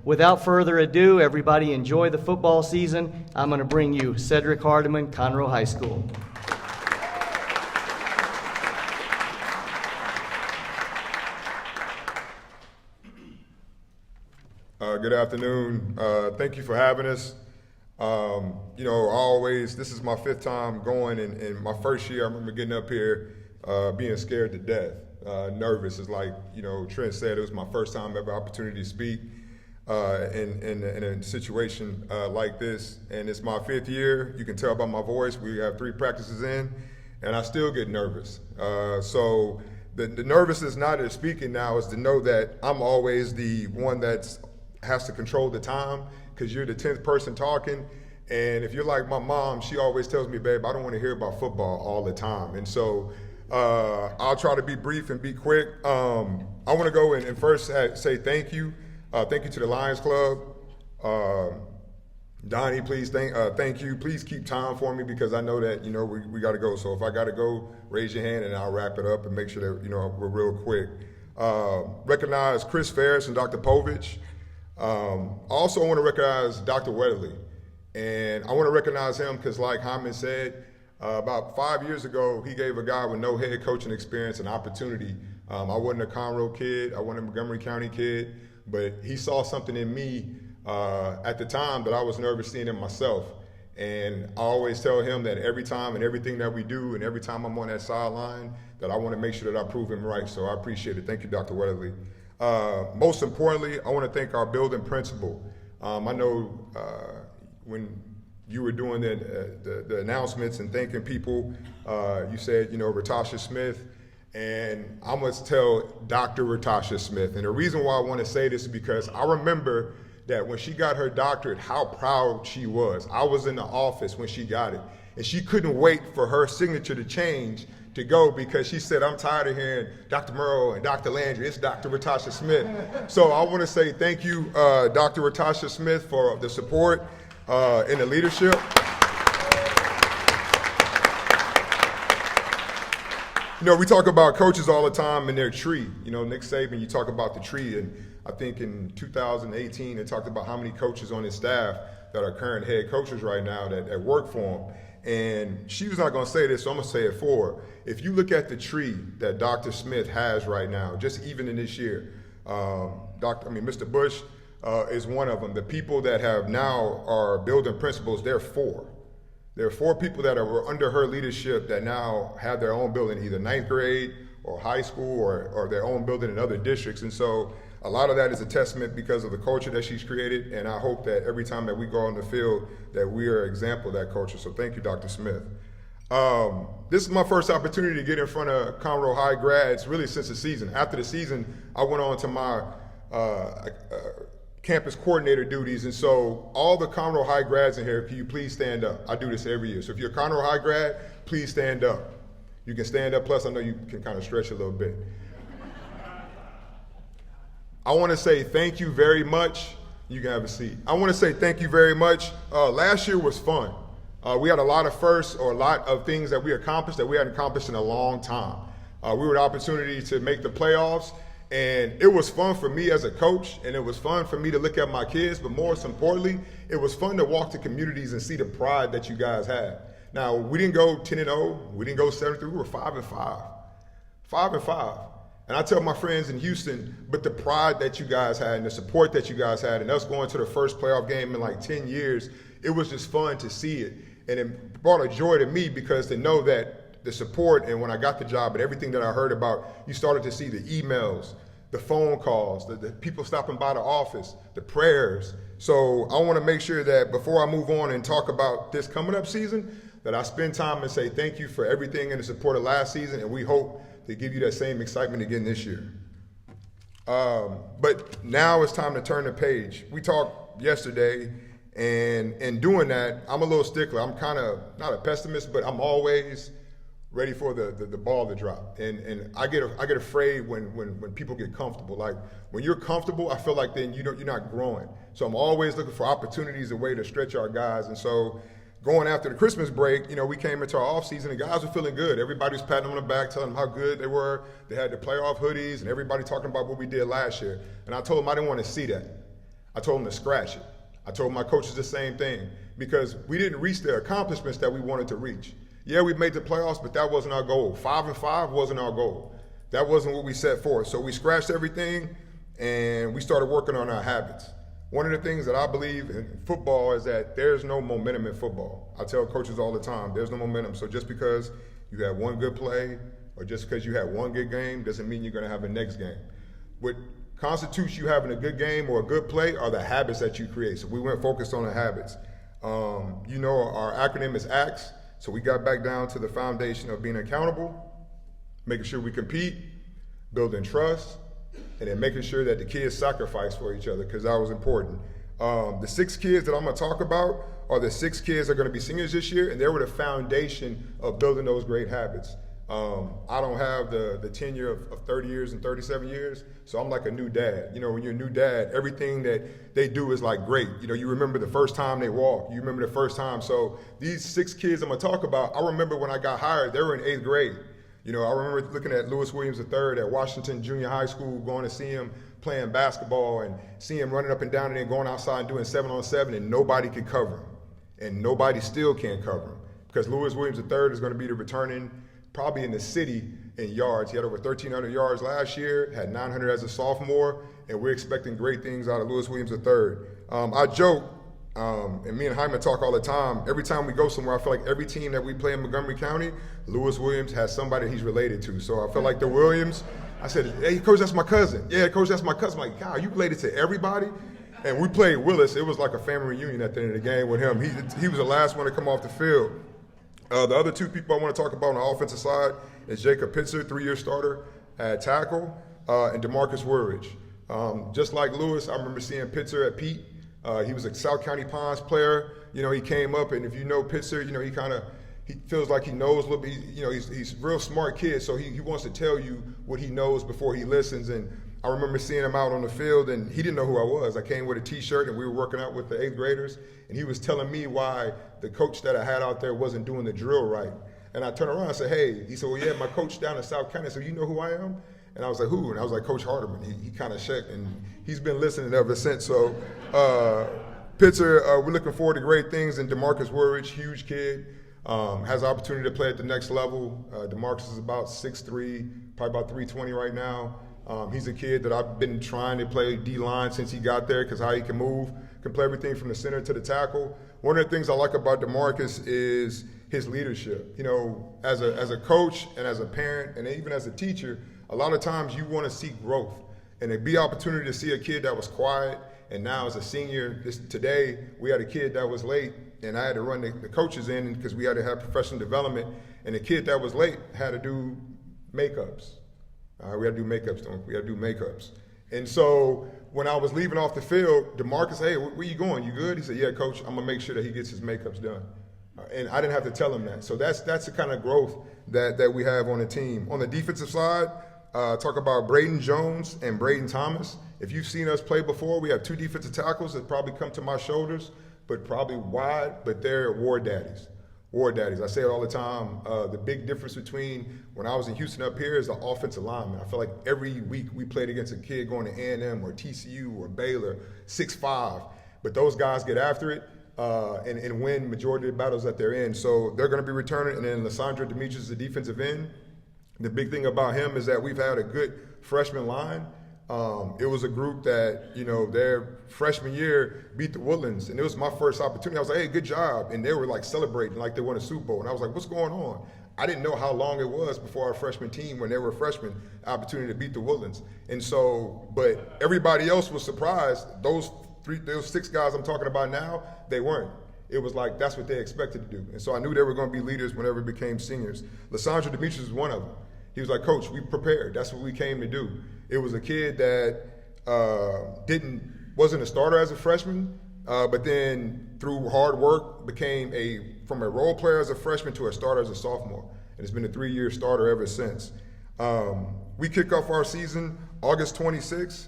Without further ado, everybody enjoy the football season. I'm going to bring you Cedric Hardeman, Conroe High School. Good afternoon. Thank you for having us. This is my 5th time going, and my first year, I remember getting up here being scared to death, nervous. It's like, Trent said, it was my first time ever opportunity to speak in a situation like this, and it's my 5th year. You can tell by my voice. We have 3 practices in, and I still get nervous. So the nervousness not at speaking now is to know that I'm always the one that's has to control the time, because you're the 10th person talking. And if you're like my mom, she always tells me, babe, I don't want to hear about football all the time. And so I'll try to be brief and be quick. I want to go and first say thank you. Thank you to the Lions Club. Donnie, please thank you. Please keep time for me, because I know that, we got to go. So if I got to go, raise your hand and I'll wrap it up and make sure that, we're real quick. Recognize Chris Ferris and Dr. Povich. Also, I want to recognize Dr. Weatherly, and I want to recognize him because, like Hardeman said, about 5 years ago, he gave a guy with no head coaching experience an opportunity. I wasn't a Conroe kid, I wasn't a Montgomery County kid, but he saw something in me at the time that I was nervous seeing in myself. And I always tell him that every time and everything that we do and every time I'm on that sideline, that I want to make sure that I prove him right. So I appreciate it. Thank you, Dr. Weatherly. Most importantly, I want to thank our building principal. I know when you were doing the announcements and thanking people, you said, Ratasha Smith, and I must tell Dr. Ratasha Smith. And the reason why I want to say this is because I remember that when she got her doctorate, how proud she was. I was in the office when she got it, and she couldn't wait for her signature to change to go, because she said, I'm tired of hearing Dr. Murrow and Dr. Landry. It's Dr. Ratasha Smith. So I want to say thank you, Dr. Ratasha Smith, for the support and the leadership. We talk about coaches all the time and their tree. Nick Saban, you talk about the tree, and I think in 2018, it talked about how many coaches on his staff that are current head coaches right now that work for him. And she was not going to say this, so I'm going to say it for her. If you look at the tree that Dr. Smith has right now, just even in this year, Mr. Bush is one of them. The people that have now are building principals, there are 4. There are 4 people that are under her leadership that now have their own building, either 9th grade or high school or their own building in other districts. And so a lot of that is a testament because of the culture that she's created, and I hope that every time that we go on the field that we are an example of that culture. So thank you, Dr. Smith. This is my first opportunity to get in front of Conroe High grads really since the season. After the season, I went on to my campus coordinator duties, and so all the Conroe High grads in here, can you please stand up? I do this every year. So if you're a Conroe High grad, please stand up. You can stand up, plus I know you can kind of stretch a little bit. I want to say thank you very much. You can have a seat. I want to say thank you very much. Last year was fun. We had a lot of firsts, or a lot of things that we accomplished that we hadn't accomplished in a long time. We were the opportunity to make the playoffs, and it was fun for me as a coach, and it was fun for me to look at my kids, but most importantly, it was fun to walk to communities and see the pride that you guys had. Now, we didn't go 10-0, we didn't go 7-3, we were 5-5. 5-5. And I tell my friends in Houston, but the pride that you guys had and the support that you guys had and us going to the first playoff game in like 10 years, it was just fun to see it. And it brought a joy to me, because to know that the support, and when I got the job and everything that I heard about, you started to see the emails, the phone calls, the people stopping by the office, the prayers. So I want to make sure that before I move on and talk about this coming up season, that I spend time and say thank you for everything and the support of last season, and we hope to give you that same excitement again this year. But now it's time to turn the page. We talked yesterday, and in doing that, I'm a little stickler. I'm kind of not a pessimist, but I'm always ready for the ball to drop. And I get afraid when people get comfortable. Like when you're comfortable, I feel like then you're not growing. So I'm always looking for opportunities, a way to stretch our guys. And so going after the Christmas break, we came into our off season and guys were feeling good. Everybody was patting them on the back, telling them how good they were. They had the playoff hoodies and everybody talking about what we did last year. And I told them I didn't want to see that. I told them to scratch it. I told my coaches the same thing because we didn't reach the accomplishments that we wanted to reach. Yeah, we made the playoffs, but that wasn't our goal. 5-5 wasn't our goal. That wasn't what we set forth. So we scratched everything and we started working on our habits. One of the things that I believe in football is that there's no momentum in football. I tell coaches all the time, there's no momentum. So just because you have one good play or just because you have one good game doesn't mean you're going to have a next game. What constitutes you having a good game or a good play are the habits that you create. So we went focused on the habits. Our acronym is ACTS. So we got back down to the foundation of being accountable, making sure we compete, building trust, and then making sure that the kids sacrifice for each other because that was important. The 6 kids that I'm going to talk about are the 6 kids that are going to be seniors this year, and they were the foundation of building those great habits. I don't have the tenure of 30 years and 37 years, so I'm like a new dad. When you're a new dad, everything that they do is like great. You remember the first time they walk. You remember the first time. So these 6 kids I'm going to talk about, I remember when I got hired, they were in 8th grade. I remember looking at Lewis Williams III at Washington Junior High School, going to see him playing basketball and see him running up and down and then going outside and doing 7-on-7, and nobody could cover him. And nobody still can't cover him because Lewis Williams III is going to be the returning probably in the city in yards. He had over 1,300 yards last year, had 900 as a sophomore, and we're expecting great things out of Lewis Williams III. I joke, and me and Hyman talk all the time, every time we go somewhere, I feel like every team that we play in Montgomery County, Lewis Williams has somebody he's related to. So I feel like the Williams, I said, hey, coach, that's my cousin. Yeah, coach, that's my cousin. I'm like, God, you related to everybody? And we played Willis. It was like a family reunion at the end of the game with him. He was the last one to come off the field. The other 2 people I want to talk about on the offensive side is Jacob Pitzer, 3-year starter at tackle, and DeMarcus Woolridge. Just like Lewis, I remember seeing Pitzer at Pete. He was a South County Ponds player. He came up, and if you know Pitzer, he feels like he knows a little bit. He's a real smart kid, so he wants to tell you what he knows before he listens. And I remember seeing him out on the field, and he didn't know who I was. I came with a T-shirt, and we were working out with the 8th graders, and he was telling me why the coach that I had out there wasn't doing the drill right. And I turned around and said, hey. He said, well, yeah, my coach down in South County. So you know who I am? And I was like, who? And I was like, Coach Hardeman. He kind of shook, and he's been listening ever since. So Pitzer, we're looking forward to great things. And DeMarcus Woolridge, huge kid, has the opportunity to play at the next level. DeMarcus is about 6'3", probably about 320 right now. He's a kid that I've been trying to play D-line since he got there because how he can move, can play everything from the center to the tackle. One of the things I like about DeMarcus is his leadership. As a coach and as a parent and even as a teacher, a lot of times you want to see growth. And it'd be an opportunity to see a kid that was quiet and now as a senior, today we had a kid that was late and I had to run the coaches in because we had to have professional development, and the kid that was late had to do makeups. We had to do makeups. And so when I was leaving off the field, DeMarcus, hey, where you going? You good? He said, yeah, coach, I'm going to make sure that he gets his makeups done. And I didn't have to tell him that. So that's the kind of growth that we have on the team. On the defensive side, talk about Braden Jones and Braden Thomas. If you've seen us play before, we have 2 defensive tackles that probably come to my shoulders, but probably wide, but they're war daddies. War daddies. I say it all the time. The big difference between when I was in Houston up here is the offensive lineman. I feel like every week we played against a kid going to A&M or TCU or Baylor, 6'5", but those guys get after it and win majority of the battles that they're in. So they're going to be returning. And then Lysandra Demetrius is the defensive end. The big thing about him is that we've had a good freshman line. It was a group that, their freshman year beat the Woodlands, and it was my first opportunity. I was like, hey, good job. And they were like celebrating like they won a Super Bowl. And I was like, what's going on? I didn't know how long it was before our freshman team, when they were freshmen, opportunity to beat the Woodlands. And so, but everybody else was surprised. Those 6 guys I'm talking about now, they weren't. It was like that's what they expected to do. And so I knew they were going to be leaders whenever we became seniors. Lysandra Demetrius was one of them. He was like, Coach, we prepared. That's what we came to do. It was a kid that wasn't a starter as a freshman, but then through hard work became from a role player as a freshman to a starter as a sophomore. And it's been a 3-year starter ever since. We kick off our season August 26th.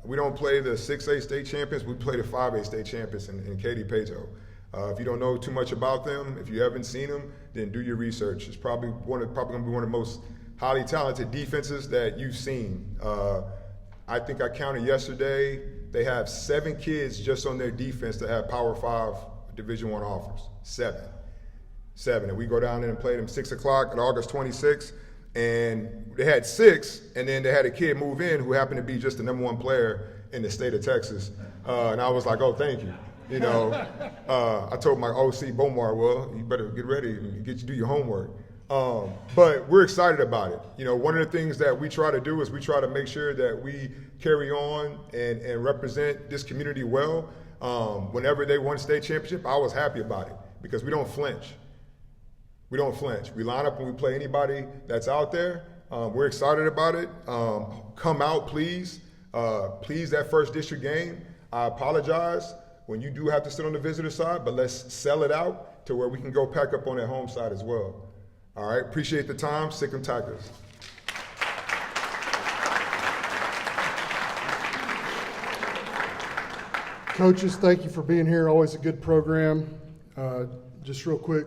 We don't play the 6A state champions. We play the 5A state champions in Katy Pato. If you don't know too much about them, if you haven't seen them, then do your research. It's probably going to be one of the most highly talented defenses that you've seen. I think I counted yesterday they have 7 kids just on their defense that have Power 5 Division I offers. 7. And we go down there and play them 6 o'clock on August 26th. And they had 6, and then they had a kid move in who happened to be just the #1 player in the state of Texas. And I was like, oh, thank you. You know, I told my OC Bomar, well, you better get ready and do your homework. But we're excited about it. You know, one of the things that we try to do is we try to make sure that we carry on and represent this community well. Whenever they won state championship, I was happy about it because we don't flinch. We don't flinch. We line up and we play anybody that's out there. We're excited about it. Come out, please. Please, that first district game. I apologize when you do have to sit on the visitor side, but let's sell it out to where we can go pack up on that home side as well. All right, appreciate the time. Sick 'em Tigers. Coaches, thank you for being here. Always a good program. Just real quick,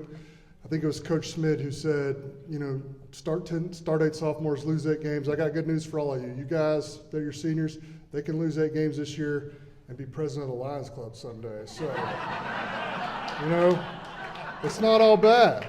I think it was Coach Smith who said, you know, start 8 sophomores, lose 8 games. I got good news for all of you. You guys, they're your seniors. They can lose 8 games this year and be president of the Lions Club someday. So, you know, it's not all bad.